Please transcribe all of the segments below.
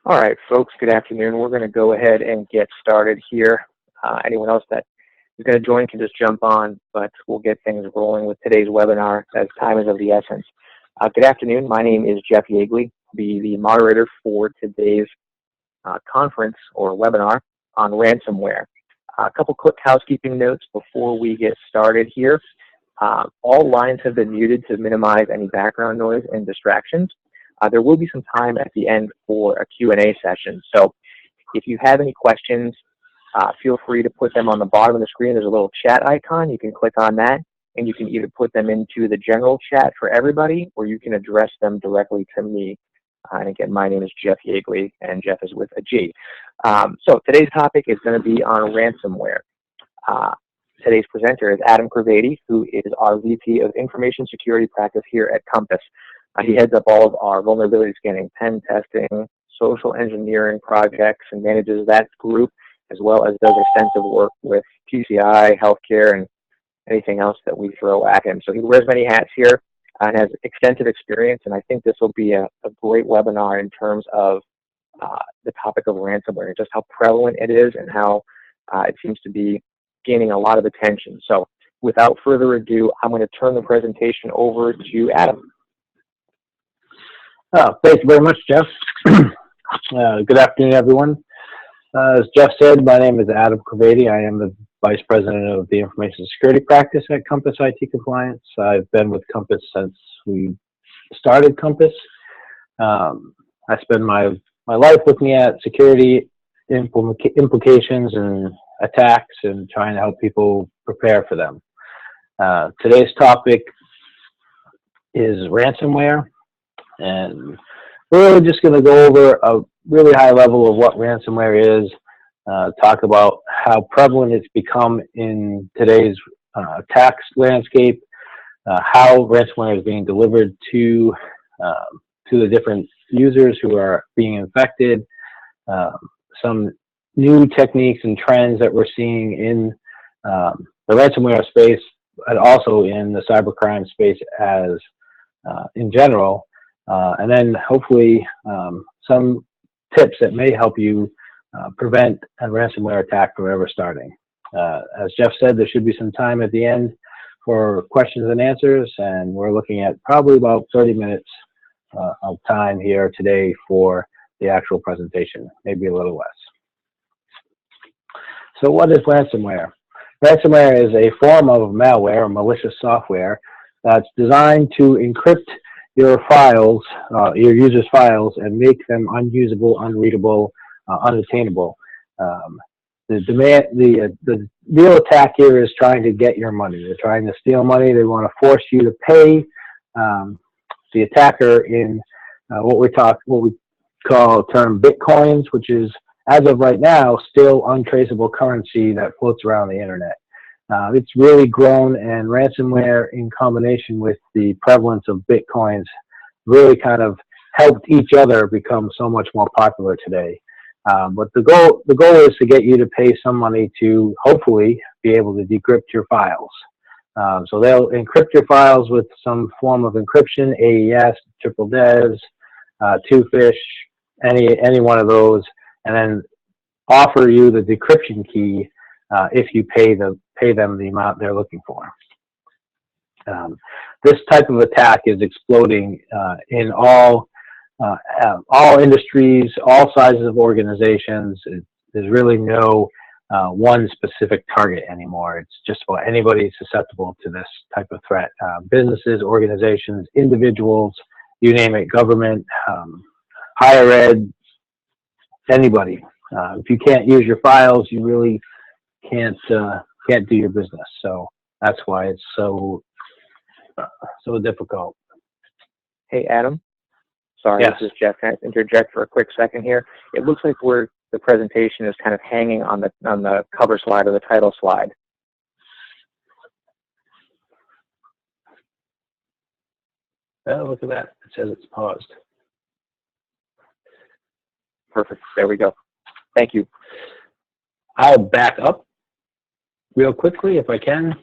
All right, folks, good afternoon. We're going to go ahead and get started here. Anyone else that is going to join can just jump on, but we'll get things rolling with today's webinar as time is of the essence. Good afternoon. My name is Jeff Yeagley. I'll be the moderator for today's conference or webinar on ransomware. A couple quick housekeeping notes before we get started here. All lines have been muted to minimize any background noise and distractions. There will be some time at the end for a Q&A session. So if you have any questions, feel free to put them on the bottom of the screen. There's a little chat icon. You can click on that, and you can either put them into the general chat for everybody, or you can address them directly to me. And again, my name is Jeff Yeagley, and Jeff is with a G. So today's topic is going to be on ransomware. Today's presenter is Adam Cravedi, who is our VP of Information Security Practice here at Compass. He heads up all of our vulnerability scanning, pen testing, social engineering projects, and manages that group, as well as does extensive work with PCI, healthcare, and anything else that we throw at him. So he wears many hats here and has extensive experience, and I think this will be a great webinar in terms of the topic of ransomware, just how prevalent it is and how it seems to be gaining a lot of attention. So without further ado, I'm going to turn the presentation over to Adam. Thank you very much, Jeff. Good afternoon, everyone. As Jeff said, my name is Adam Cravedi. I am the Vice President of the Information Security Practice at Compass IT Compliance. I've been with Compass since we started Compass. I spend my life looking at security implications and attacks and trying to help people prepare for them. Today's topic is ransomware. And we're really just going to go over a really high level of what ransomware is, talk about how prevalent it's become in today's tax landscape, how ransomware is being delivered to the different users who are being infected, some new techniques and trends that we're seeing in the ransomware space, but also in the cybercrime space as in general. And then hopefully some tips that may help you prevent a ransomware attack from ever starting. As Jeff said, there should be some time at the end for questions and answers, and we're looking at probably about 30 minutes of time here today for the actual presentation, maybe a little less. So what is ransomware? Ransomware is a form of malware or malicious software that's designed to encrypt your files, your users' files, and make them unusable, unreadable, unattainable. The real attack here is trying to get your money. They're trying to steal money. They want to force you to pay the attacker in what we call a term bitcoins, which is, as of right now, still untraceable currency that floats around the internet. It's really grown, and ransomware, in combination with the prevalence of bitcoins, really kind of helped each other become so much more popular today. But the goal is to get you to pay some money to hopefully be able to decrypt your files. So they'll encrypt your files with some form of encryption, AES, triple DES, two-fish, any one of those, and then offer you the decryption key if you pay them the amount they're looking for. This type of attack is exploding in all industries, all sizes of organizations. There's really no one specific target anymore. It's just about anybody susceptible to this type of threat. Businesses, organizations, individuals, you name it, government, higher ed, anybody. If you can't use your files, you really can't do your business. So that's why it's so difficult. Hey, Adam. Sorry, yes. This is Jeff. Can I interject for a quick second here? It looks like the presentation is kind of hanging on the cover slide or the title slide. Oh, look at that. It says it's paused. Perfect. There we go. Thank you. I'll back up real quickly if I can.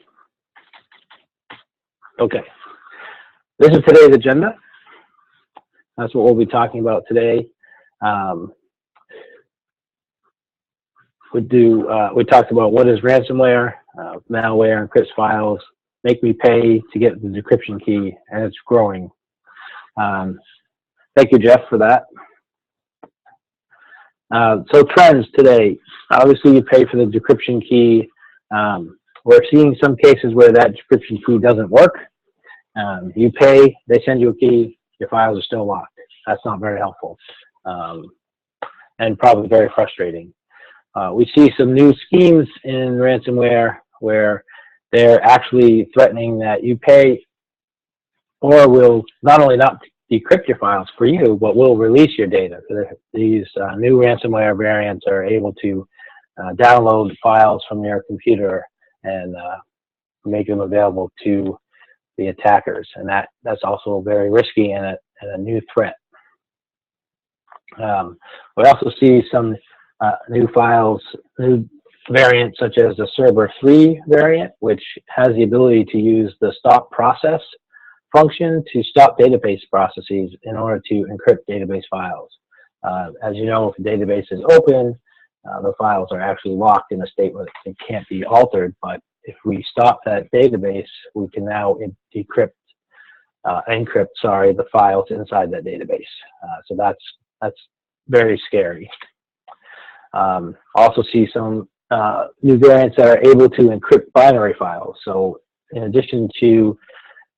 Okay. This is today's agenda. That's what we'll be talking about today. we talked about what is ransomware, malware, encrypts files, make me pay to get the decryption key, and it's growing. Thank you, Jeff, for that. So trends today. Obviously, you pay for the decryption key. We're seeing some cases where that decryption key doesn't work. You pay, they send you a key, your files are still locked. That's not very helpful, and probably very frustrating. We see some new schemes in ransomware where they're actually threatening that you pay or will not only not decrypt your files for you, but will release your data. These new ransomware variants are able to download files from your computer and make them available to the attackers, and that's also very risky and a new threat. We also see some new variants such as the Server 3 variant, which has the ability to use the stop process function to stop database processes in order to encrypt database files. As you know, if a database is open, the files are actually locked in a state where it can't be altered, but if we stop that database, we can now encrypt the files inside that database. So that's very scary. Also see some new variants that are able to encrypt binary files. So in addition to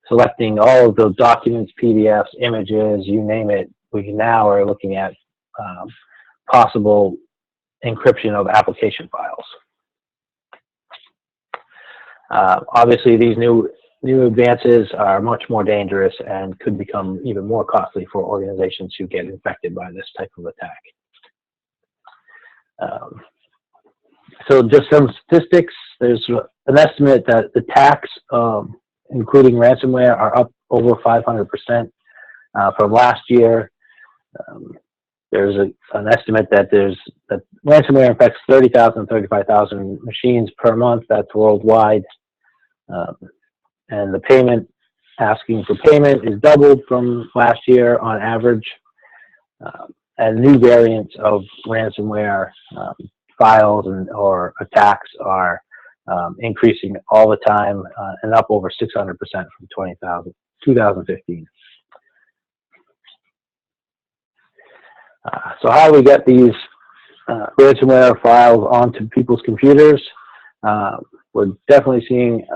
selecting all of those documents, PDFs, images, you name it, we now are looking at possible encryption of application files. Obviously, these new advances are much more dangerous and could become even more costly for organizations who get infected by this type of attack. So just some statistics. There's an estimate that attacks, including ransomware, are up over 500% from last year. There's an estimate that ransomware infects 30,000, 35,000 machines per month. That's worldwide. And the asking for payment is doubled from last year on average. And new variants of ransomware files or attacks are increasing all the time and up over 600% from 2015. So how do we get these ransomware files onto people's computers? We're definitely seeing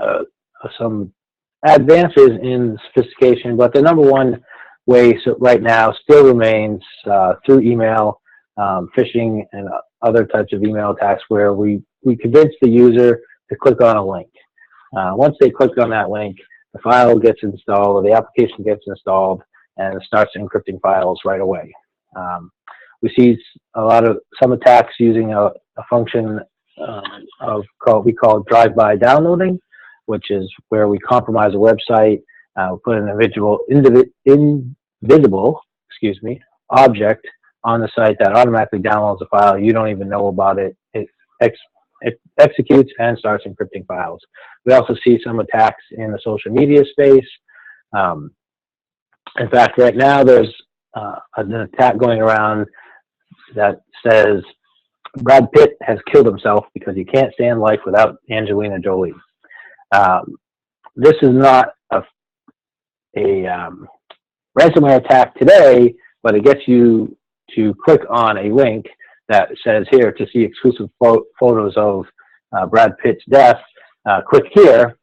some advances in sophistication, but the number one way right now still remains through email, phishing, and other types of email attacks where we convince the user to click on a link. Once they click on that link, the file gets installed or the application gets installed and it starts encrypting files right away. We see some attacks using a function we call drive-by downloading, which is where we compromise a website, put an invisible object on the site that automatically downloads the file. You don't even know about it. It executes and starts encrypting files. We also see some attacks in the social media space. In fact, right now there's an attack going around that says Brad Pitt has killed himself because he can't stand life without Angelina Jolie. This is not a ransomware attack today, but it gets you to click on a link that says here to see exclusive photos of Brad Pitt's death. Click here,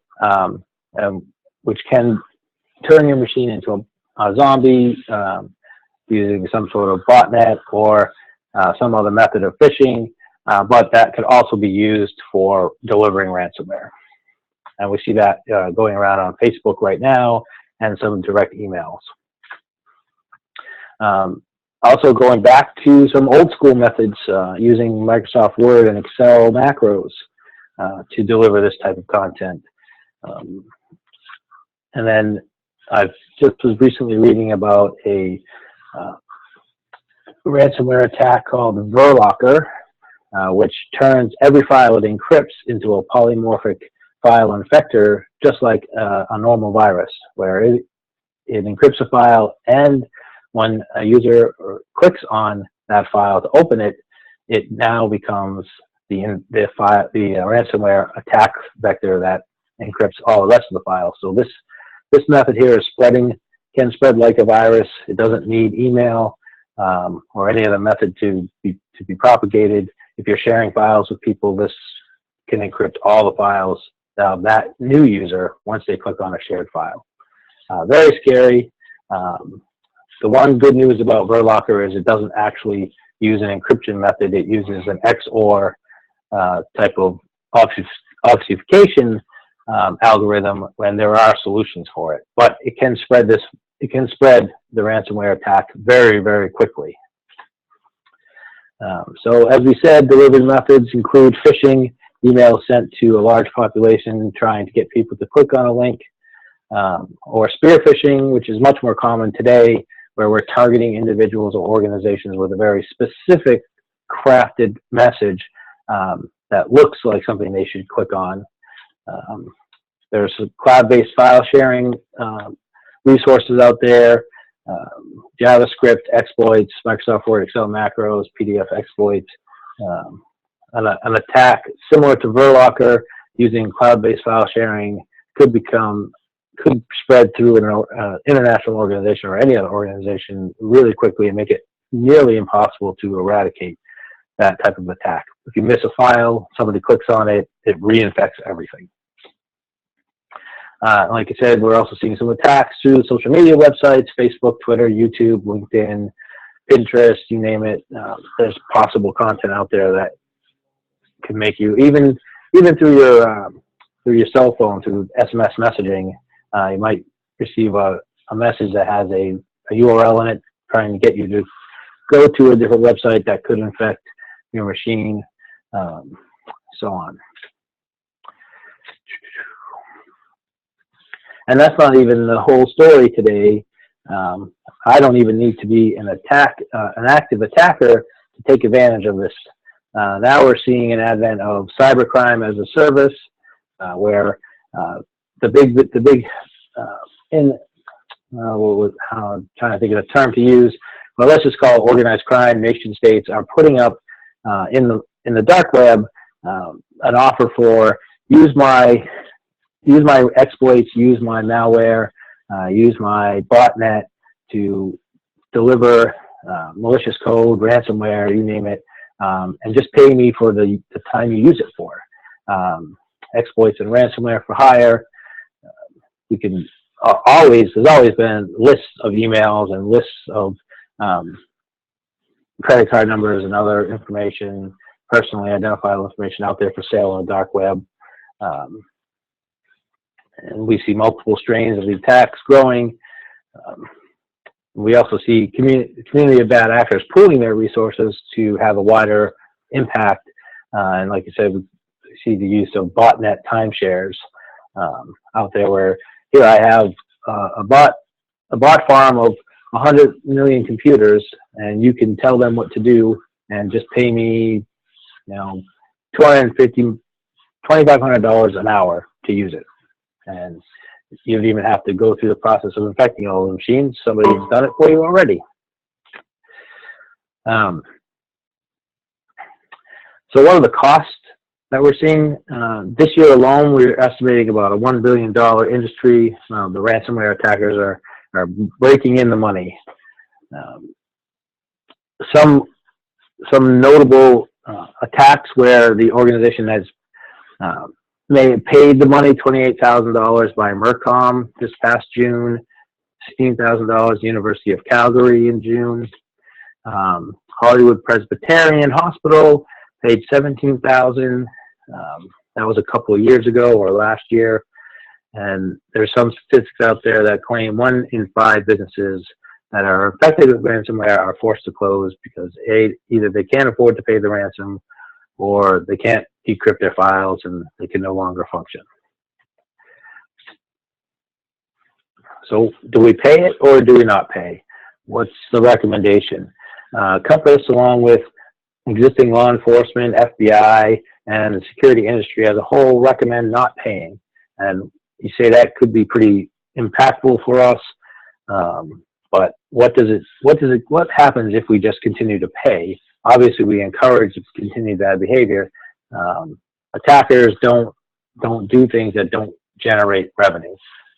which can turn your machine into a zombie using some sort of botnet or some other method of phishing, but that could also be used for delivering ransomware. And we see that going around on Facebook right now and some direct emails. Also going back to some old school methods using Microsoft Word and Excel macros to deliver this type of content. And then I just was recently reading about a ransomware attack called Verlocker, which turns every file it encrypts into a polymorphic file infector, just like a normal virus, where it encrypts a file, and when a user clicks on that file to open it, it now becomes the ransomware attack vector that encrypts all the rest of the files. So this method here is can spread like a virus. It doesn't need email or any other method to be propagated. If you're sharing files with people, this can encrypt all the files of that new user once they click on a shared file. Very scary. The one good news about Verlocker is it doesn't actually use an encryption method. It uses an XOR type of obfuscation algorithm when there are solutions for it. But it can spread the ransomware attack very, very quickly. So as we said, delivery methods include phishing, emails sent to a large population trying to get people to click on a link, or spear phishing, which is much more common today, where we're targeting individuals or organizations with a very specific crafted message that looks like something they should click on. There's cloud-based file sharing resources out there, JavaScript exploits, Microsoft Word, Excel macros, PDF exploits. An attack similar to Verlocker using cloud-based file sharing could spread through an international organization or any other organization really quickly and make it nearly impossible to eradicate that type of attack. If you miss a file, somebody clicks on it, it reinfects everything. Like I said, we're also seeing some attacks through social media websites, Facebook, Twitter, YouTube, LinkedIn, Pinterest, you name it. There's possible content out there that can make you, even through your cell phone, through SMS messaging, you might receive a message that has a URL in it trying to get you to go to a different website that could infect your machine, so on. And that's not even the whole story today. I don't even need to be an active attacker to take advantage of this. Now we're seeing an advent of cybercrime as a service, where I'm trying to think of a term to use, but let's just call it organized crime. Nation states are putting up in the dark web an offer for use my exploits, use my malware, use my botnet to deliver malicious code, ransomware, you name it, and just pay me for the time you use it for. Exploits and ransomware for hire. There's always been lists of emails and lists of credit card numbers and other information, personally identifiable information out there for sale on the dark web. And we see multiple strains of the attacks growing. We also see community of bad actors pooling their resources to have a wider impact. And like I said, we see the use of botnet timeshares out there, where here I have a bot farm of 100 million computers, and you can tell them what to do and just pay me, $2,500 an hour to use it. And you don't even have to go through the process of infecting all the machines. Somebody's done it for you already. So what are the costs that we're seeing? This year alone, we're estimating about a $1 billion industry. The ransomware attackers are breaking in the money. Some notable attacks where the organization has may have paid the money, $28,000 by Mercom this past June, $16,000 University of Calgary in June. Hollywood Presbyterian Hospital paid $17,000. That was a couple of years ago or last year. And there's some statistics out there that claim 1 in 5 businesses that are affected with ransomware are forced to close because either they can't afford to pay the ransom, or they can't decrypt their files and they can no longer function. So do we pay it or do we not pay? What's the recommendation? Compass, along with existing law enforcement, FBI, and the security industry as a whole, recommend not paying. And you say that could be pretty impactful for us, but what happens if we just continue to pay? Obviously, we encourage continued bad behavior, Attackers don't do things that don't generate revenue.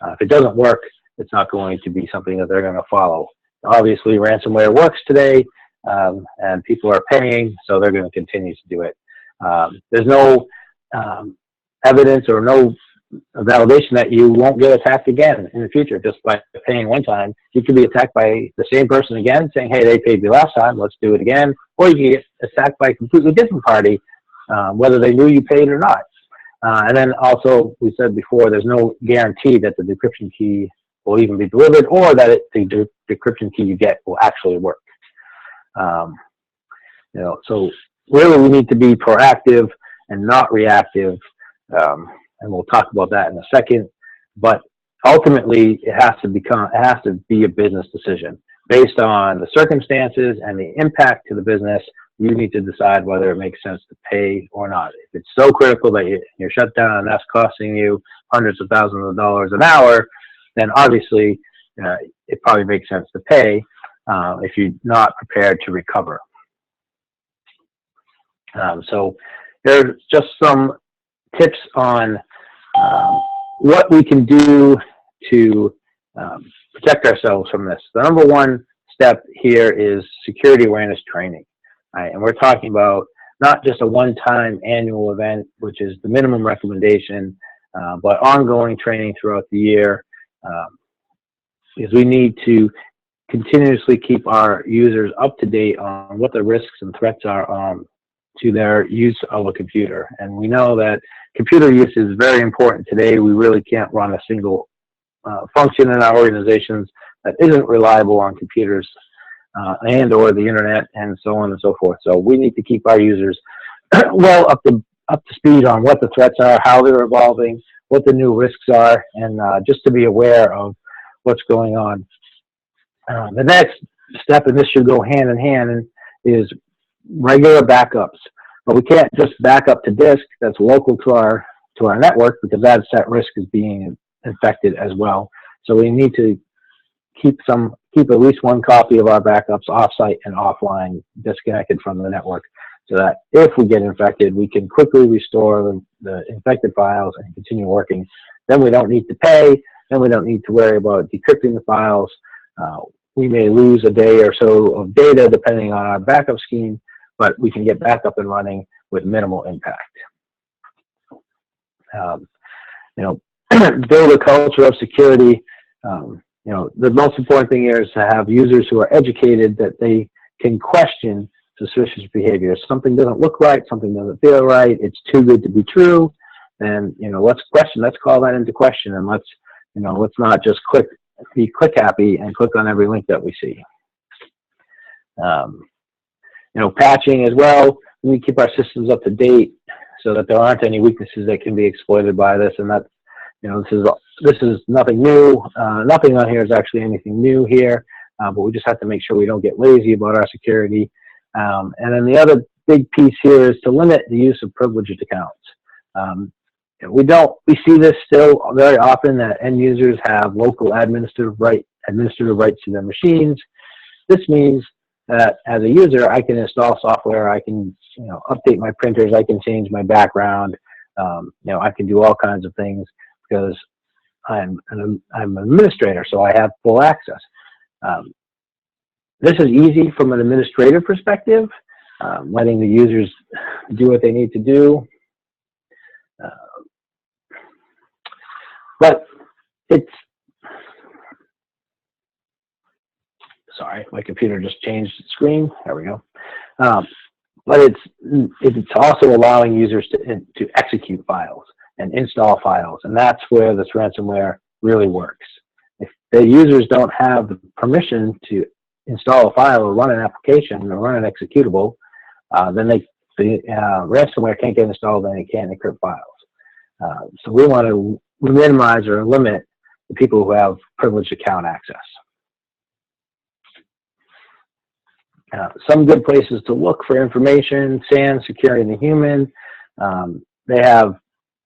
If it doesn't work, it's not going to be something that they're going to follow. Obviously, ransomware works today, and people are paying, so they're going to continue to do it. There's no evidence or no validation that you won't get attacked again in the future just by paying one time. You could be attacked by the same person again, saying, hey, they paid you last time, let's do it again. Or you can get attacked by a completely different party, whether they knew you paid or not. And then also, we said before, there's no guarantee that the decryption key will even be delivered, or that the decryption key you get will actually work. So really we need to be proactive and not reactive, and we'll talk about that in a second. But ultimately, it has to be a business decision based on the circumstances and the impact to the business. You need to decide whether it makes sense to pay or not. If it's so critical that you're shut down and that's costing you hundreds of thousands of dollars an hour, then obviously it probably makes sense to pay if you're not prepared to recover. So there's just some tips on what we can do to protect ourselves from this. The number one step here is security awareness training. Right? And we're talking about not just a one-time annual event, which is the minimum recommendation, but ongoing training throughout the year, because we need to continuously keep our users up to date on what the risks and threats are to their use of a computer. And we know that computer use is very important today. We really can't run a single function in our organizations that isn't reliable on computers and or the internet and so on and so forth. So we need to keep our users well up to speed on what the threats are, how they're evolving, what the new risks are, and just to be aware of what's going on. The next step, and this should go hand in hand, is regular backups. But we can't just back up to disk that's local to our network, because that's at risk of being infected as well. So we need to keep at least one copy of our backups offsite and offline, disconnected from the network, so that if we get infected, we can quickly restore the infected files and continue working. Then we don't need to pay. Then we don't need to worry about decrypting the files. We may lose a day or so of data depending on our backup scheme, but we can get back up and running with minimal impact. Build a culture of security. The most important thing here is to have users who are educated, that they can question suspicious behavior. If something doesn't look right, something doesn't feel right, it's too good to be true, then let's call that into question, and let's not just be click happy and click on every link that we see. Patching as well. We keep our systems up to date so that there aren't any weaknesses that can be exploited by this, and that this is nothing new. Nothing on here is actually anything new here, but we just have to make sure we don't get lazy about our security. And then the other big piece here is to limit the use of privileged accounts. We see this still very often, that end users have local administrative rights to their machines. This means that as a user, I can install software, I can update my printers, I can change my background, I can do all kinds of things because I'm an administrator, so I have full access. This is easy from an administrative perspective, letting the users do what they need to do. But sorry, my computer just changed its screen. There we go. But it's also allowing users to execute files and install files, and that's where this ransomware really works. If the users don't have the permission to install a file or run an application or run an executable, then the ransomware can't get installed and it can't encrypt files. So we want to minimize or limit the people who have privileged account access. Some good places to look for information: SANS, Security and the Human. They have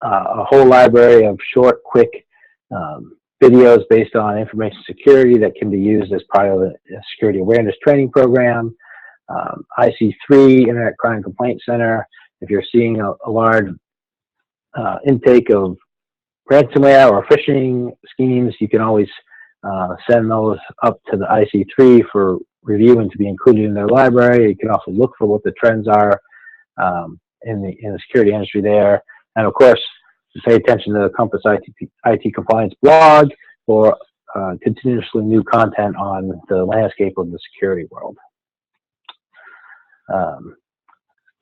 a whole library of short, quick videos based on information security that can be used as part of a security awareness training program. IC3, Internet Crime Complaint Center, if you're seeing a large intake of ransomware or phishing schemes, you can always send those up to the IC3 for review and to be included in their library. You can also look for what the trends are in the security industry there. And of course, pay attention to the Compass IT Compliance blog for continuously new content on the landscape of the security world.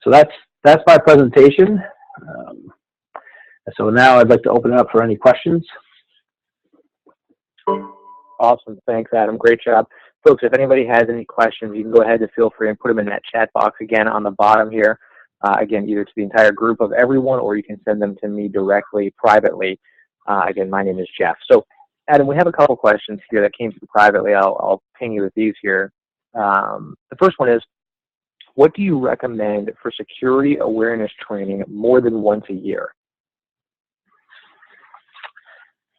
So that's my presentation. So now I'd like to open it up for any questions. Awesome. Thanks, Adam. Great job. Folks, if anybody has any questions, you can go ahead and feel free and put them in that chat box again on the bottom here. Again, either to the entire group of everyone, or you can send them to me directly, privately. Again, my name is Jeff. So, Adam, we have a couple questions here that came through privately. I'll ping you with these here. The first one is, what do you recommend for security awareness training more than once a year?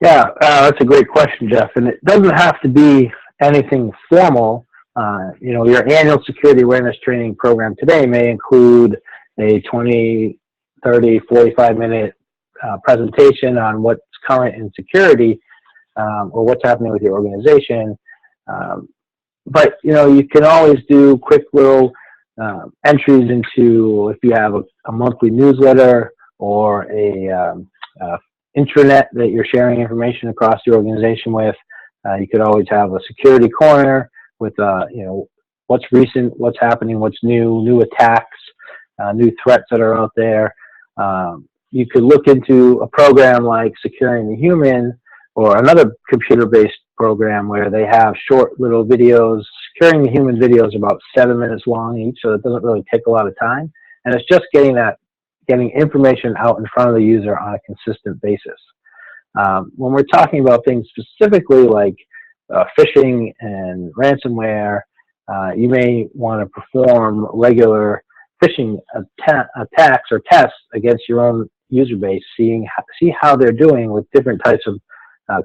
Yeah, that's a great question, Jeff. And it doesn't have to be anything formal. You know, your annual security awareness training program today may include a 20, 30, 45-minute presentation on what's current in security or what's happening with your organization. But, you know, you can always do quick little entries into, if you have a monthly newsletter or a intranet that you're sharing information across the organization with. You could always have a security corner with, you know, what's recent, what's happening, what's new attacks, new threats that are out there. You could look into a program like Securing the Human or another computer-based program where they have short little videos. Securing the Human videos about 7 minutes long each, so it doesn't really take a lot of time. And it's just getting information out in front of the user on a consistent basis. When we're talking about things specifically like phishing and ransomware, you may want to perform regular phishing attacks or tests against your own user base, see how they're doing with different types of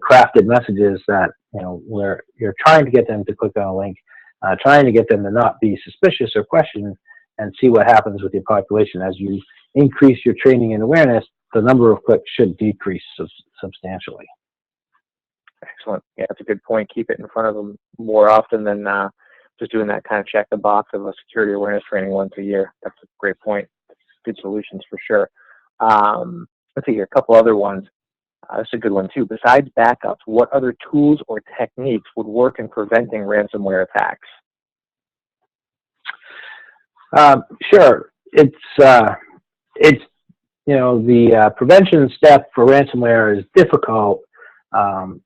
crafted messages that, you know, where you're trying to get them to click on a link, trying to get them to not be suspicious or question, and see what happens with your population. As you increase your training and awareness, the number of clicks should decrease substantially. Excellent. Yeah, that's a good point. Keep it in front of them more often than just doing that kind of check the box of a security awareness training once a year. That's a great point. Good solutions for sure. Let's see here, a couple other ones. That's a good one too. Besides backups, what other tools or techniques would work in preventing ransomware attacks? Sure. It's you know, the prevention step for ransomware is difficult,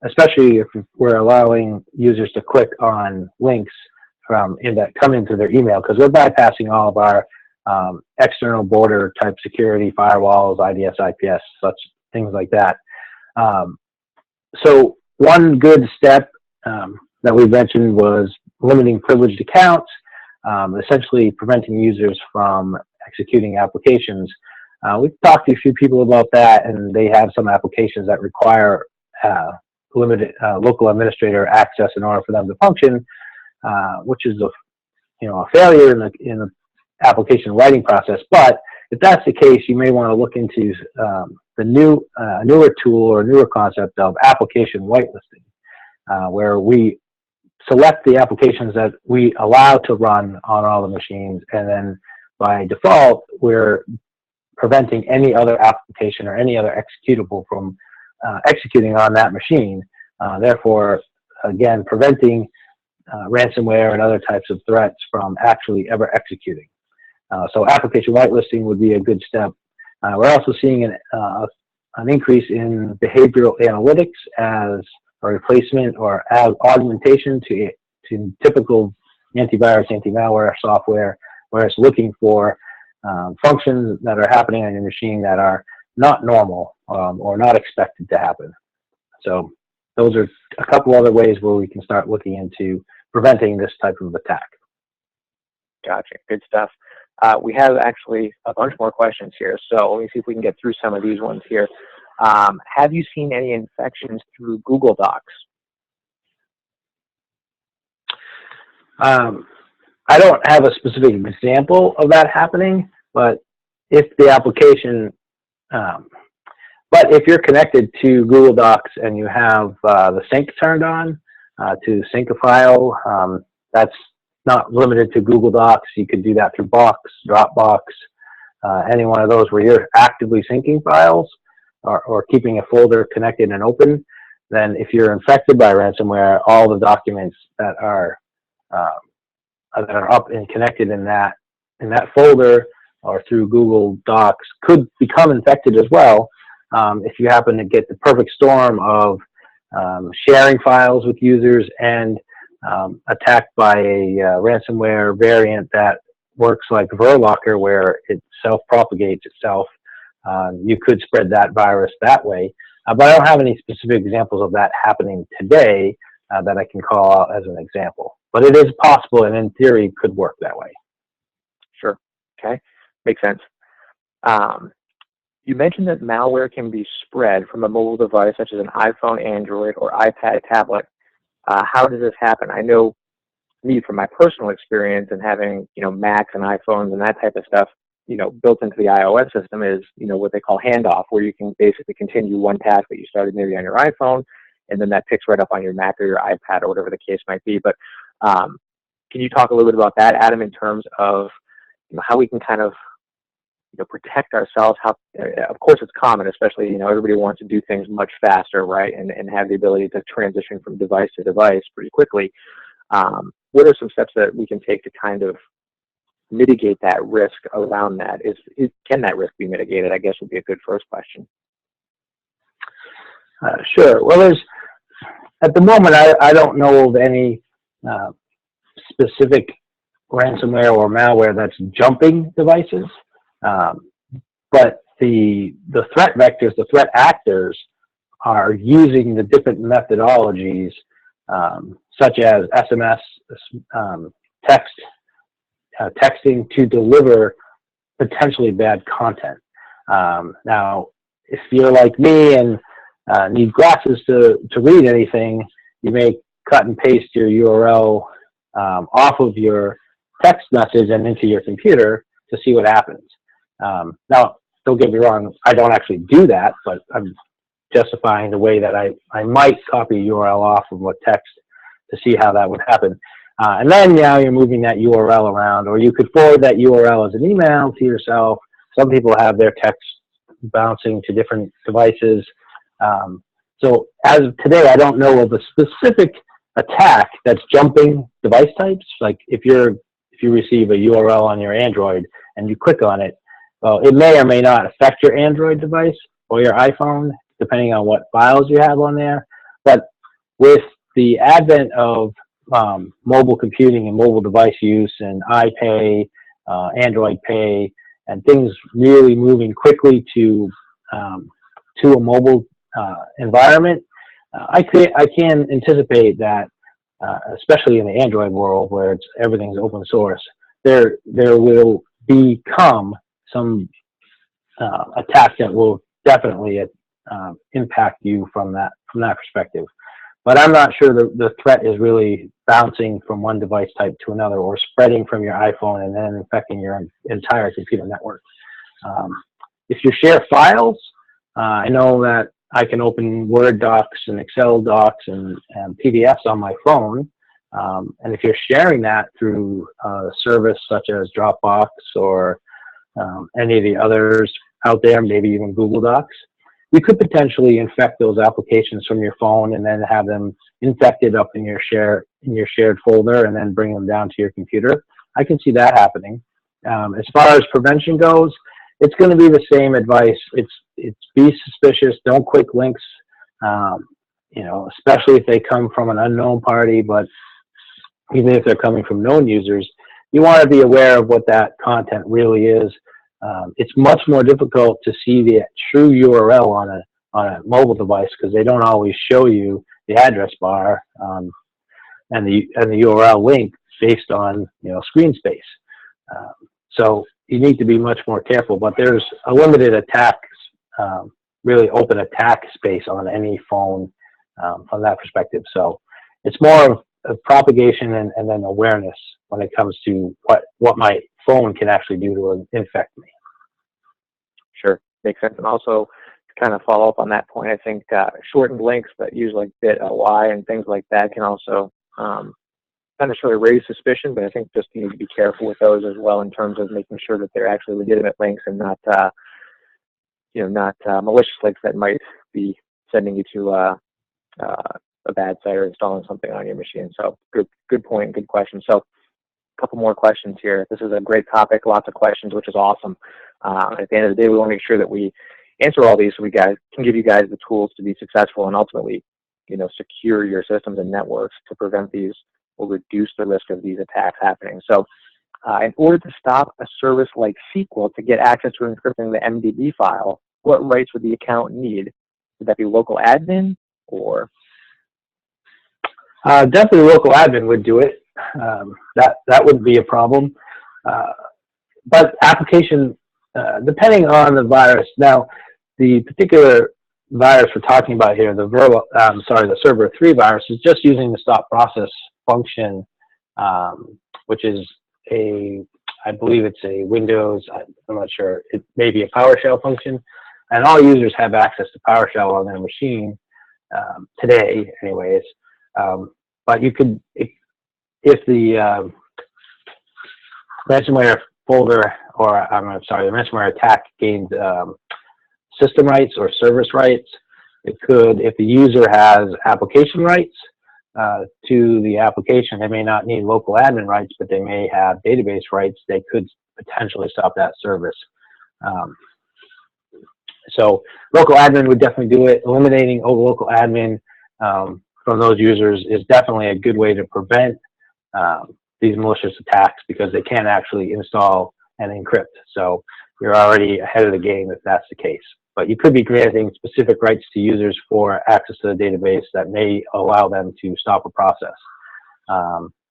especially if we're allowing users to click on links that come into their email, because we're bypassing all of our external border type security firewalls, IDS, IPS, such things like that. So one good step that we mentioned was limiting privileged accounts, essentially preventing users from executing applications. We've talked to a few people about that, and they have some applications that require limited local administrator access in order for them to function, which is a failure in the application writing process. But if that's the case, you may want to look into the newer tool or newer concept of application whitelisting, where we select the applications that we allow to run on all the machines, and then by default, we're preventing any other application or any other executable from executing on that machine. Therefore, again, preventing ransomware and other types of threats from actually ever executing. So application whitelisting would be a good step. We're also seeing an increase in behavioral analytics as a replacement or as augmentation to typical antivirus, anti-malware software, where it's looking for functions that are happening on your machine that are not normal or not expected to happen. So those are a couple other ways where we can start looking into preventing this type of attack. Gotcha. Good stuff. We have actually a bunch more questions here, so let me see if we can get through some of these ones here. Have you seen any infections through Google Docs? I don't have a specific example of that happening, but if the application, but if you're connected to Google Docs and you have the sync turned on to sync a file, that's not limited to Google Docs. You could do that through Box, Dropbox, any one of those where you're actively syncing files or keeping a folder connected and open. Then if you're infected by ransomware, all the documents that are up and connected in that folder or through Google Docs could become infected as well. If you happen to get the perfect storm of sharing files with users and attacked by a ransomware variant that works like Verlocker, where it self-propagates itself, you could spread that virus that way. But I don't have any specific examples of that happening today that I can call out as an example. But it is possible, and in theory, could work that way. Sure. Okay. Makes sense. You mentioned that malware can be spread from a mobile device such as an iPhone, Android, or iPad tablet. How does this happen? I know me from my personal experience and having, Macs and iPhones and that type of stuff, built into the iOS system is, what they call handoff, where you can basically continue one task that you started maybe on your iPhone, and then that picks right up on your Mac or your iPad or whatever the case might be. But can you talk a little bit about that, Adam, in terms of how we can kind of protect ourselves? How, of course, it's common, especially everybody wants to do things much faster, right, and have the ability to transition from device to device pretty quickly. What are some steps that we can take to kind of mitigate that risk around that? Can that risk be mitigated, I guess, would be a good first question. Sure. Well, at the moment, I don't know of any specific ransomware or malware that's jumping devices, but the threat vectors, the threat actors, are using the different methodologies, such as SMS, texting to deliver potentially bad content. Now, if you're like me and need glasses to read anything, you may cut and paste your URL off of your text message and into your computer to see what happens. Now, don't get me wrong, I don't actually do that, but I'm justifying the way that I might copy a URL off of a text to see how that would happen. And then now you're moving that URL around, or you could forward that URL as an email to yourself. Some people have their text bouncing to different devices. So as of today, I don't know of a specific attack that's jumping device types. Like if you receive a URL on your Android and you click on it, well, it may or may not affect your Android device or your iPhone, depending on what files you have on there. But with the advent of mobile computing and mobile device use and iPay, Android Pay, and things really moving quickly to a mobile environment, I can anticipate that, especially in the Android world where everything's open source, there will become some attack that will definitely impact you from that perspective. But I'm not sure the threat is really bouncing from one device type to another or spreading from your iPhone and then infecting your entire computer network. If you share files, I know that I can open Word docs and Excel docs and PDFs on my phone. And if you're sharing that through a service such as Dropbox or any of the others out there, maybe even Google Docs, you could potentially infect those applications from your phone and then have them infected up in your shared folder and then bring them down to your computer. I can see that happening. As far as prevention goes, it's going to be the same advice. It's be suspicious. Don't click links. Especially if they come from an unknown party. But even if they're coming from known users, you want to be aware of what that content really is. It's much more difficult to see the true URL on a mobile device because they don't always show you the address bar and the URL link based on screen space. So you need to be much more careful. But there's a limited attack, really open attack space on any phone from that perspective. So it's more of propagation and then awareness when it comes to what my phone can actually do to infect me. makes sense. And also, to kind of follow up on that point, I think shortened links that use like bit.ly and things like that can also not necessarily raise suspicion, but I think just you need to be careful with those as well in terms of making sure that they're actually legitimate links and not, not malicious links that might be sending you to a bad site or installing something on your machine. So good point, good question. So a couple more questions here. This is a great topic, lots of questions, which is awesome. At the end of the day, we want to make sure that we answer all these so we guys can give you guys the tools to be successful and ultimately, secure your systems and networks to prevent these or reduce the risk of these attacks happening. So in order to stop a service like SQL to get access to encrypting the MDB file, what rights would the account need? Would that be local admin or? Definitely local admin would do it. That wouldn't be a problem. But application, depending on the virus. Now, the particular virus we're talking about here, the server 3 virus, is just using the stop process function, which is I believe it's a Windows, I'm not sure, it may be a PowerShell function, and all users have access to PowerShell on their machine today, anyways. But you could, if the ransomware folder, or I'm sorry, the ransomware attack gained system rights or service rights, it could, if the user has application rights to the application, they may not need local admin rights, but they may have database rights. They could potentially stop that service. So local admin would definitely do it. Eliminating local admin from those users is definitely a good way to prevent these malicious attacks, because they can't actually install and encrypt. So you're already ahead of the game if that's the case. But you could be granting specific rights to users for access to the database that may allow them to stop a process.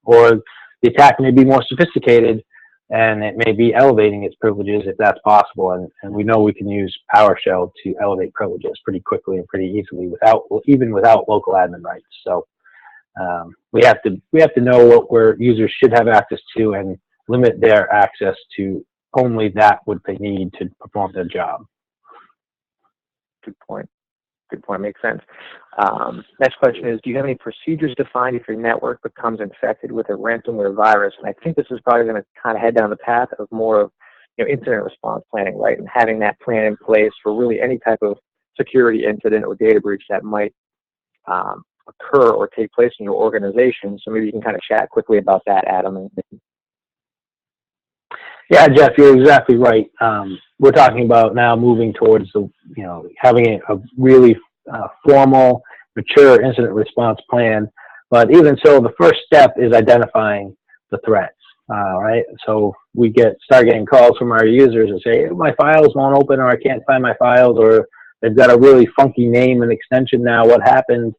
Or the attack may be more sophisticated, and it may be elevating its privileges if that's possible. And we know we can use PowerShell to elevate privileges pretty quickly and pretty easily even without local admin rights. So we have to know what users should have access to and limit their access to only that what they need to perform their job. Good point. Good point. Makes sense. Next question is, do you have any procedures defined if your network becomes infected with a ransomware virus? And I think this is probably going to kind of head down the path of more of incident response planning, right? And having that plan in place for really any type of security incident or data breach that might occur or take place in your organization. So maybe you can kind of chat quickly about that, Adam. Yeah, Jeff, you're exactly right. We're talking about now moving towards having a really formal, mature incident response plan. But even so, the first step is identifying the threats. Right? So we start getting calls from our users and say, my files won't open, or I can't find my files, or they've got a really funky name and extension now. What happened?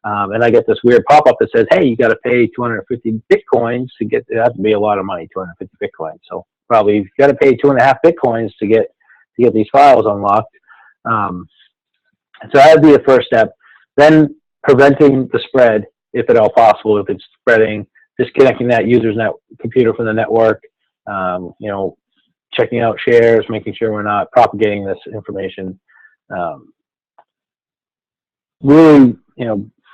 And I get this weird pop-up that says, hey, you got to pay 250 Bitcoins to get, that would be a lot of money, 250 Bitcoins. So probably you've got to pay 2.5 Bitcoins to get these files unlocked. So that would be the first step. Then preventing the spread, if at all possible, if it's spreading, disconnecting that user's computer from the network, checking out shares, making sure we're not propagating this information. Really,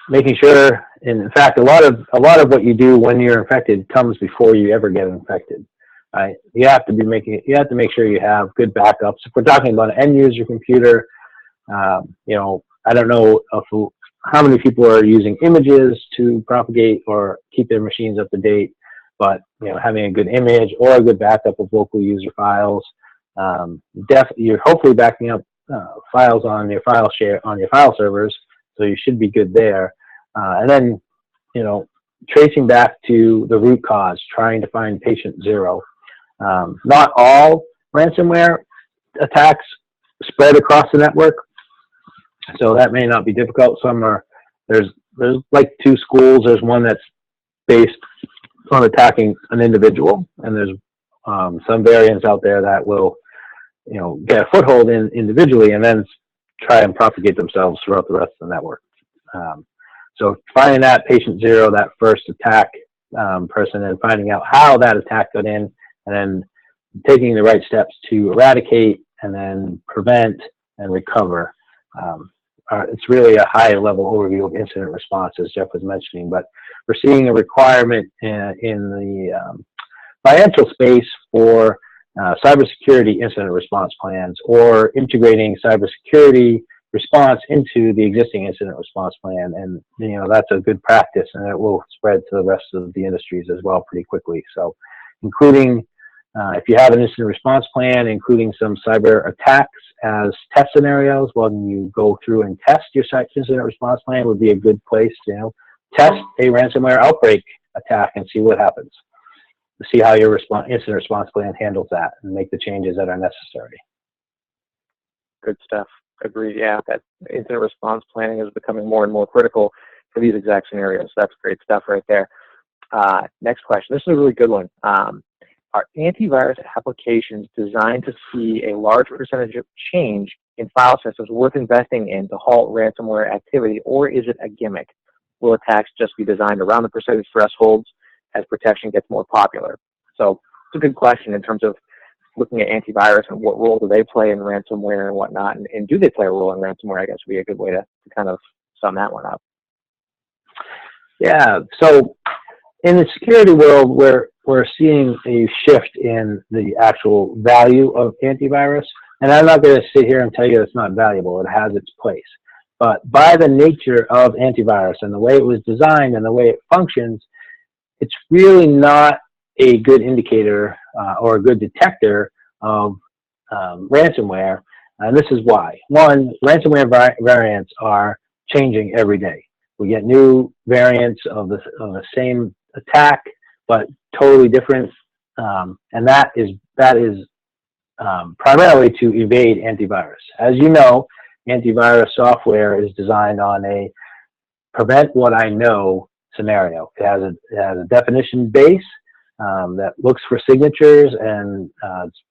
making sure, and in fact, a lot of what you do when you're infected comes before you ever get infected. Right? You have to make sure you have good backups. If we're talking about an end user computer, I don't know how many people are using images to propagate or keep their machines up to date, but having a good image or a good backup of local user files, you're hopefully backing up files on your file servers, so you should be good there. And then tracing back to the root cause, trying to find patient zero. Not all ransomware attacks spread across the network, so that may not be difficult. There's like two schools. There's one that's based on attacking an individual, and there's some variants out there that will get a foothold individually and then try and propagate themselves throughout the rest of the network. So finding that patient zero, that first attack person, and finding out how that attack got in, and then taking the right steps to eradicate and then prevent and recover. It's really a high-level overview of incident response, as Jeff was mentioning, but we're seeing a requirement in the financial space for cybersecurity incident response plans, or integrating cybersecurity response into the existing incident response plan. And that's a good practice, and it will spread to the rest of the industries as well pretty quickly. So including, if you have an incident response plan, including some cyber attacks as test scenarios when you go through and test your incident response plan, would be a good place to test a ransomware outbreak attack and see what happens. See how your incident response plan handles that, and make the changes that are necessary. Good stuff. Agreed. Yeah, that incident response planning is becoming more and more critical for these exact scenarios. That's great stuff right there. Next question. This is a really good one. Are antivirus applications designed to see a large percentage of change in file systems worth investing in to halt ransomware activity, or is it a gimmick? Will attacks just be designed around the percentage thresholds as protection gets more popular? So it's a good question in terms of looking at antivirus and what role do they play in ransomware and whatnot, and do they play a role in ransomware, I guess would be a good way to kind of sum that one up. Yeah, so in the security world, we're seeing a shift in the actual value of antivirus, and I'm not going to sit here and tell you it's not valuable. It has its place. But by the nature of antivirus and the way it was designed and the way it functions, it's really not a good indicator or a good detector of ransomware, and this is why. One, ransomware variants are changing every day. We get new variants of the same attack, but totally different, and that is primarily to evade antivirus. As you know, antivirus software is designed on a prevent what I know scenario. It has a definition base that looks for signatures and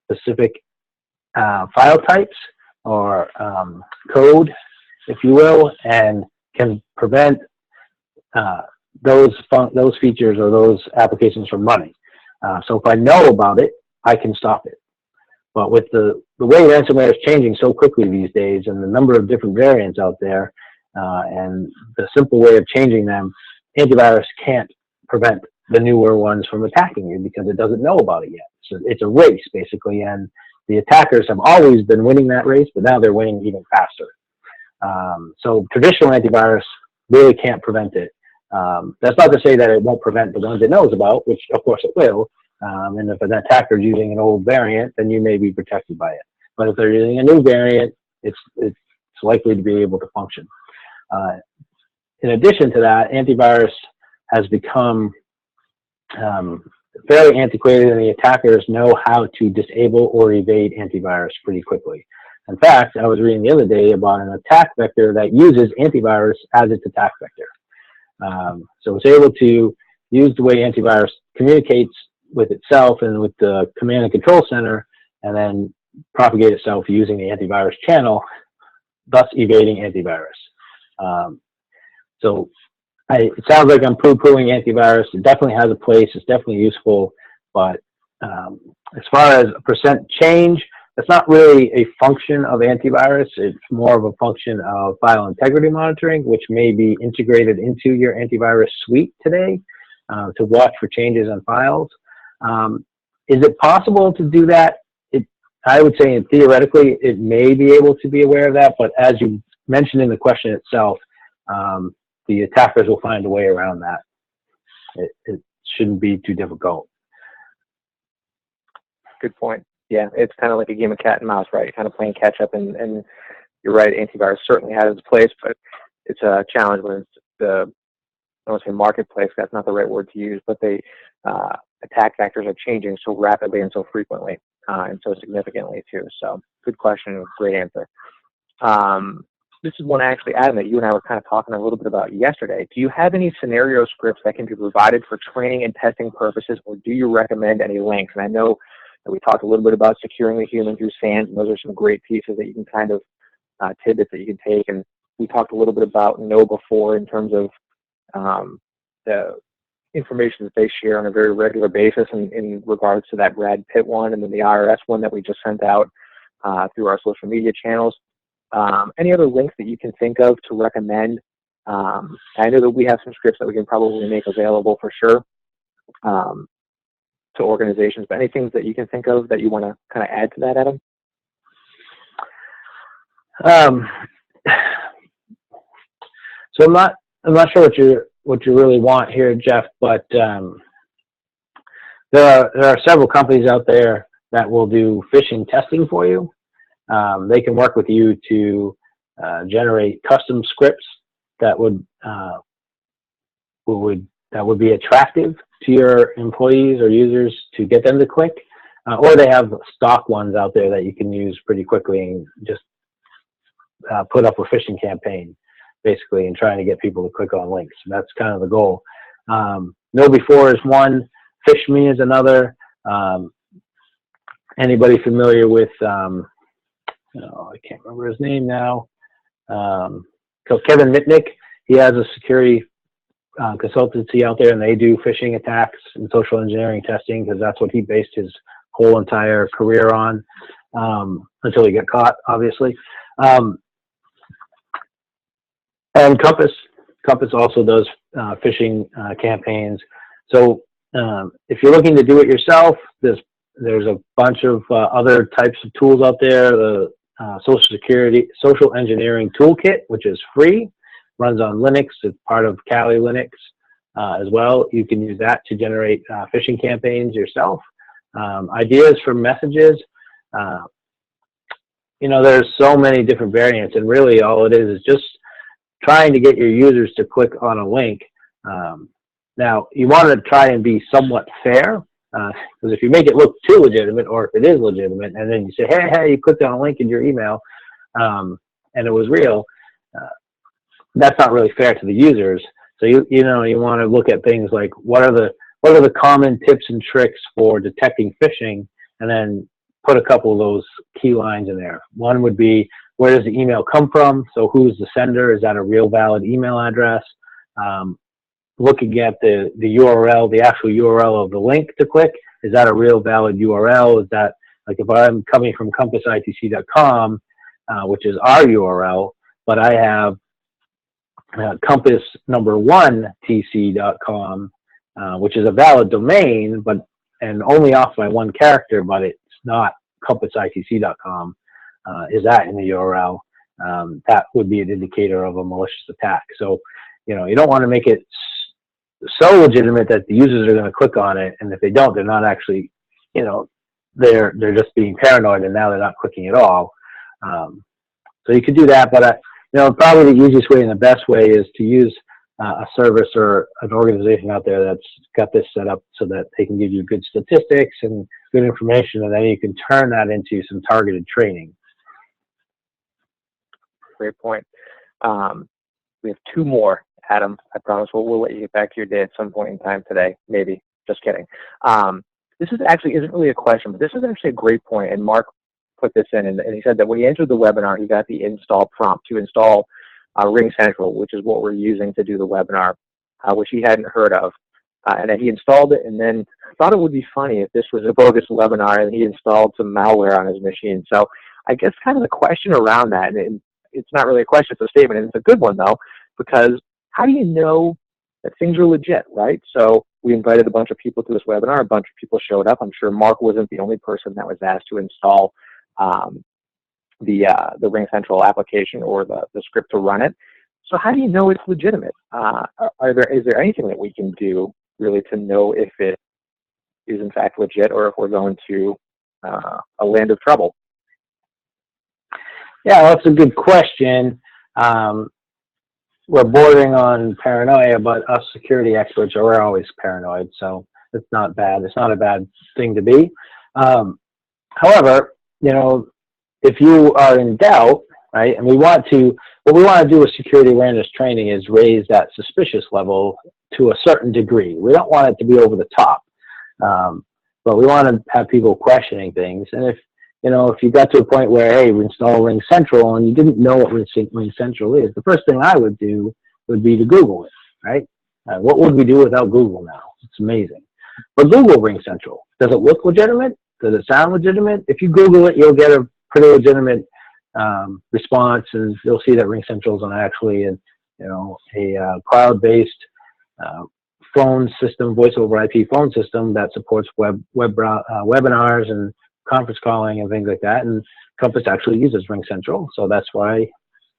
specific file types or code, if you will, and can prevent those features or those applications from running. So if I know about it, I can stop it. But with the way ransomware is changing so quickly these days, and the number of different variants out there, and the simple way of changing them, antivirus can't prevent the newer ones from attacking you because it doesn't know about it yet. So it's a race, basically, and the attackers have always been winning that race, but now they're winning even faster. So traditional antivirus really can't prevent it. That's not to say that it won't prevent the ones it knows about, which of course it will. And if an attacker is using an old variant, then you may be protected by it. But if they're using a new variant, it's likely to be able to function. In addition to that, antivirus has become fairly antiquated, and the attackers know how to disable or evade antivirus pretty quickly. In fact, I was reading the other day about an attack vector that uses antivirus as its attack vector. So it's able to use the way antivirus communicates with itself and with the command and control center, and then propagate itself using the antivirus channel, thus evading antivirus. So it sounds like I'm poo-pooing antivirus. It definitely has a place. It's definitely useful. But as far as percent change, that's not really a function of antivirus. It's more of a function of file integrity monitoring, which may be integrated into your antivirus suite today to watch for changes on files. Is it possible to do that? I would say theoretically it may be able to be aware of that, but as you mentioned in the question itself, the attackers will find a way around that. It shouldn't be too difficult. Good point. Yeah, it's kind of like a game of cat and mouse, right? You're kind of playing catch up, and you're right, antivirus certainly has its place, but it's a challenge when it's the, I don't want to say marketplace, that's not the right word to use, but the attack vectors are changing so rapidly and so frequently and so significantly too. So good question, great answer. This is one actually, Adam, that you and I were kind of talking a little bit about yesterday. Do you have any scenario scripts that can be provided for training and testing purposes, or do you recommend any links? And I know that we talked a little bit about securing the human through SANS, and those are some great pieces that you can kind of, tidbits that you can take. And we talked a little bit about KnowBe4 in terms of the information that they share on a very regular basis in regards to that Brad Pitt one, and then the IRS one that we just sent out through our social media channels. Any other links that you can think of to recommend? I know that we have some scripts that we can probably make available for sure to organizations, but anything that you can think of that you want to kind of add to that, Adam? So I'm not sure what you really want here, Jeff, but there are several companies out there that will do phishing testing for you. They can work with you to generate custom scripts that would be attractive to your employees or users to get them to click, or they have stock ones out there that you can use pretty quickly and just put up a phishing campaign, basically, and trying to get people to click on links. And that's kind of the goal. KnowBe4 is one. PhishMe is another. Anybody familiar with, I can't remember his name now. Kevin Mitnick, he has a security consultancy out there, and they do phishing attacks and social engineering testing, because that's what he based his whole entire career on, until he got caught, obviously. And Compass also does phishing campaigns. So if you're looking to do it yourself, there's a bunch of other types of tools out there. The Social Engineering Toolkit, which is free, runs on Linux. It's part of Kali Linux as well. You can use that to generate phishing campaigns yourself. Ideas for messages. There's so many different variants, and really all it is just trying to get your users to click on a link. Now, you want to try and be somewhat fair, because if you make it look too legitimate, or if it is legitimate, and then you say, hey, you clicked on a link in your email, and it was real, that's not really fair to the users. So you want to look at things like what are the common tips and tricks for detecting phishing, and then put a couple of those key lines in there. One would be, where does the email come from? So who's the sender? Is that a real valid email address? Looking at the URL, the actual URL of the link to click, is that a real valid URL? Is that, like, if I'm coming from compassitc.com, which is our URL, but I have compass number 1tc.com, which is a valid domain, and only off by one character, but it's not compassitc.com. Is that in the URL? That would be an indicator of a malicious attack. So, you don't want to make it so legitimate that the users are going to click on it, and if they don't, they're not actually, they're just being paranoid, and now they're not clicking at all. So you could do that, but probably the easiest way and the best way is to use a service or an organization out there that's got this set up so that they can give you good statistics and good information, and then you can turn that into some targeted training. Great point. We have two more, Adam. I promise we'll let you get back to your day at some point in time today. Maybe. Just kidding. This isn't really a question, but this is actually a great point, and Mark put this in, and he said that when he entered the webinar, he got the install prompt to install RingCentral, which is what we're using to do the webinar, which he hadn't heard of. And then he installed it, and then thought it would be funny if this was a bogus webinar, and he installed some malware on his machine. So I guess kind of the question around that, and it's not really a question, it's a statement, and it's a good one, though, because how do you know that things are legit, right? So we invited a bunch of people to this webinar. A bunch of people showed up. I'm sure Mark wasn't the only person that was asked to install the RingCentral application or the script to run it. So how do you know it's legitimate? Is there anything that we can do really to know if it is in fact legit, or if we're going to a land of trouble? Yeah, that's a good question. We're bordering on paranoia, but us security experts we're always paranoid, so it's not bad. It's not a bad thing to be. However, if you are in doubt, right, and what we want to do with security awareness training is raise that suspicious level to a certain degree. We don't want it to be over the top, but we want to have people questioning things. And if you got to a point where, hey, we install RingCentral and you didn't know what RingCentral is, the first thing I would do would be to Google it, right? What would we do without Google now? It's amazing. But Google RingCentral. Does it look legitimate? Does it sound legitimate? If you Google it, you'll get a pretty legitimate response, and you'll see that RingCentral is on actually a cloud-based phone system, voice over IP phone system that supports webinars and conference calling and things like that. And Compass actually uses RingCentral, so that's why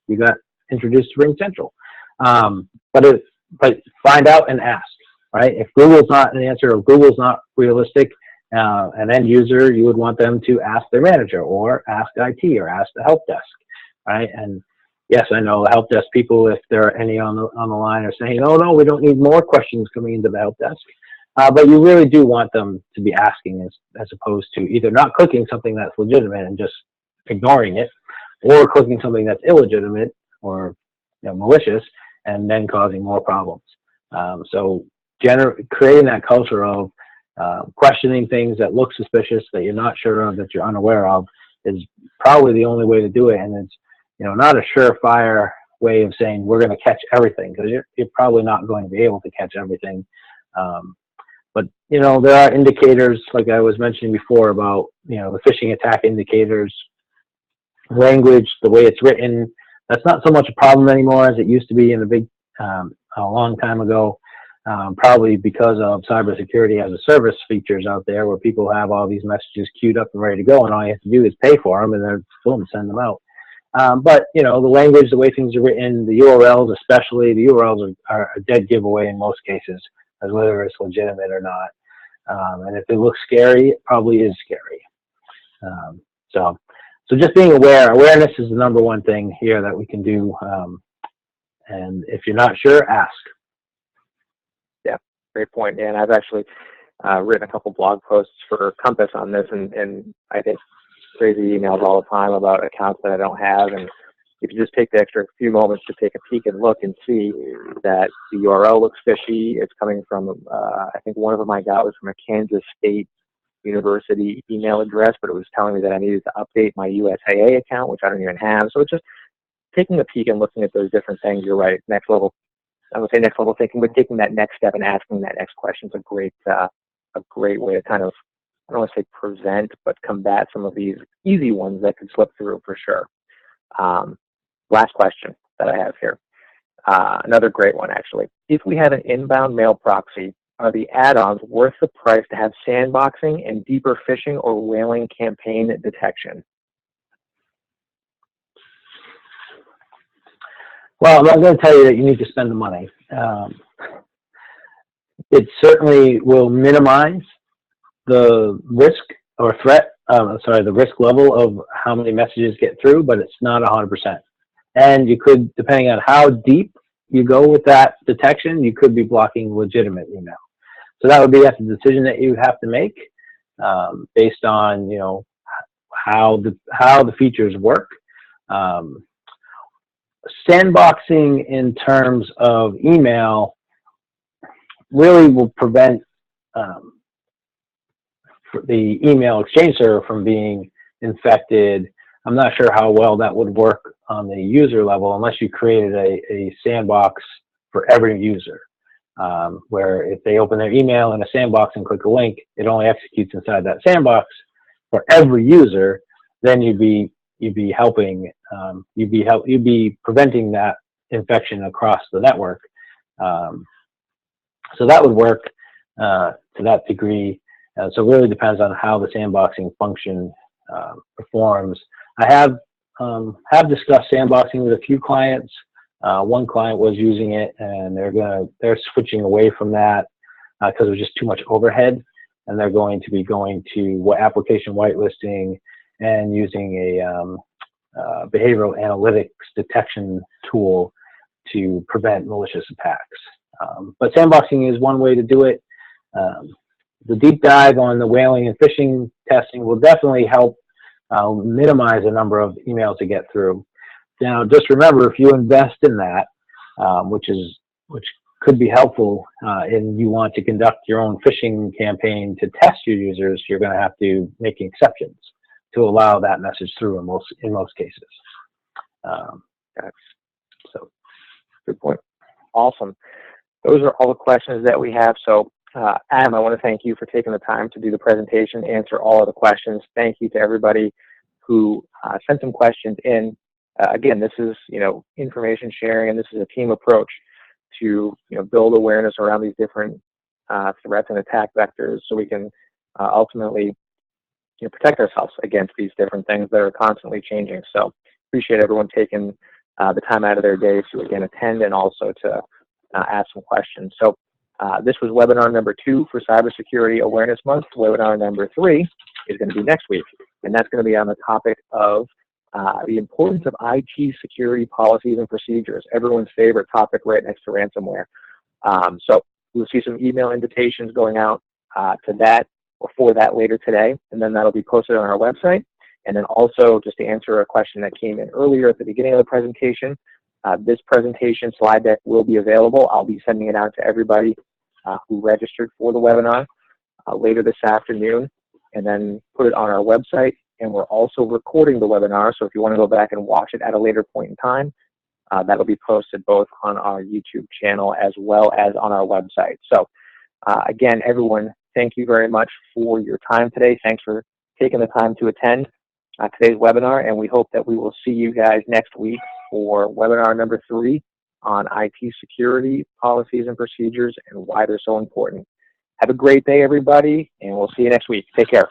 you got introduced to RingCentral. But find out and ask, right? If Google's not an answer, or Google's not realistic, an end user, you would want them to ask their manager, or ask IT, or ask the help desk, right? And yes, I know the help desk people, if there are any on the line, are saying, oh no, we don't need more questions coming into the help desk. But you really do want them to be asking, as opposed to either not clicking something that's legitimate and just ignoring it, or clicking something that's illegitimate or malicious and then causing more problems. So creating that culture of questioning things that look suspicious, that you're not sure of, that you're unaware of, is probably the only way to do it. And it's not a surefire way of saying we're going to catch everything, because you're probably not going to be able to catch everything. But there are indicators, like I was mentioning before, about the phishing attack indicators, language, the way it's written. That's not so much a problem anymore as it used to be in a long time ago. Probably because of cybersecurity as a service features out there, where people have all these messages queued up and ready to go, and all you have to do is pay for them, and they're boom, send them out. But the language, the way things are written, the URLs especially, the URLs are a dead giveaway in most cases, as whether it's legitimate or not. And if it looks scary, it probably is scary. So just being aware. Awareness is the number one thing here that we can do. And if you're not sure, ask. Yeah, great point. And I've actually written a couple blog posts for Compass on this, and I get crazy emails all the time about accounts that I don't have. And if you just take the extra few moments to take a peek and look and see that the URL looks fishy, it's coming from, I think one of them I got was from a Kansas State University email address, but it was telling me that I needed to update my USAA account, which I don't even have. So it's just taking a peek and looking at those different things. You're right. Next level, I would say next level thinking, but taking that next step and asking that next question is a great way to kind of, I don't want to say prevent, but combat some of these easy ones that could slip through for sure. Last question that I have here. Another great one, actually. If we have an inbound mail proxy, are the add-ons worth the price to have sandboxing and deeper phishing or whaling campaign detection? Well, I'm not going to tell you that you need to spend the money. It certainly will minimize the risk or threat, the risk level of how many messages get through, but it's not 100%. And you could, depending on how deep you go with that detection, you could be blocking legitimate email. So that would be a decision that you have to make based on how the features work. Sandboxing in terms of email really will prevent the email exchange server from being infected. I'm not sure how well that would work on the user level unless you created a sandbox for every user, where if they open their email in a sandbox and click a link, it only executes inside that sandbox for every user. Then you'd be helping, you'd be preventing that infection across the network. So that would work to that degree. So it really depends on how the sandboxing function performs. I have discussed sandboxing with a few clients. One client was using it, and they're switching away from that because it was just too much overhead, and they're going to be going to application whitelisting and using a behavioral analytics detection tool to prevent malicious attacks. But sandboxing is one way to do it. The deep dive on the whaling and phishing testing will definitely help minimize the number of emails to get through. Now, just remember, if you invest in that, which could be helpful, and you want to conduct your own phishing campaign to test your users, you're going to have to make exceptions to allow that message through in most cases. So, good point. Awesome. Those are all the questions that we have. So, Adam, I want to thank you for taking the time to do the presentation, answer all of the questions. Thank you to everybody who sent some questions in. Again, this is, information sharing, and this is a team approach to, build awareness around these different threats and attack vectors so we can ultimately, protect ourselves against these different things that are constantly changing. So appreciate everyone taking the time out of their day to, again, attend and also to ask some questions. So this was webinar number 2 for Cybersecurity Awareness Month. Webinar number 3 is going to be next week, and that's going to be on the topic of the importance of IT security policies and procedures, everyone's favorite topic right next to ransomware. So we'll see some email invitations going out to that or for that later today, and then that'll be posted on our website. And then also, just to answer a question that came in earlier at the beginning of the presentation, this presentation slide deck will be available. I'll be sending it out to everybody who registered for the webinar later this afternoon, and then put it on our website. And we're also recording the webinar, so if you want to go back and watch it at a later point in time, that'll be posted both on our YouTube channel as well as on our website. So again, everyone, thank you very much for your time today. Thanks for taking the time to attend today's webinar, and we hope that we will see you guys next week for webinar number 3 on IT security policies and procedures and why they're so important. Have a great day, everybody, and we'll see you next week. Take care.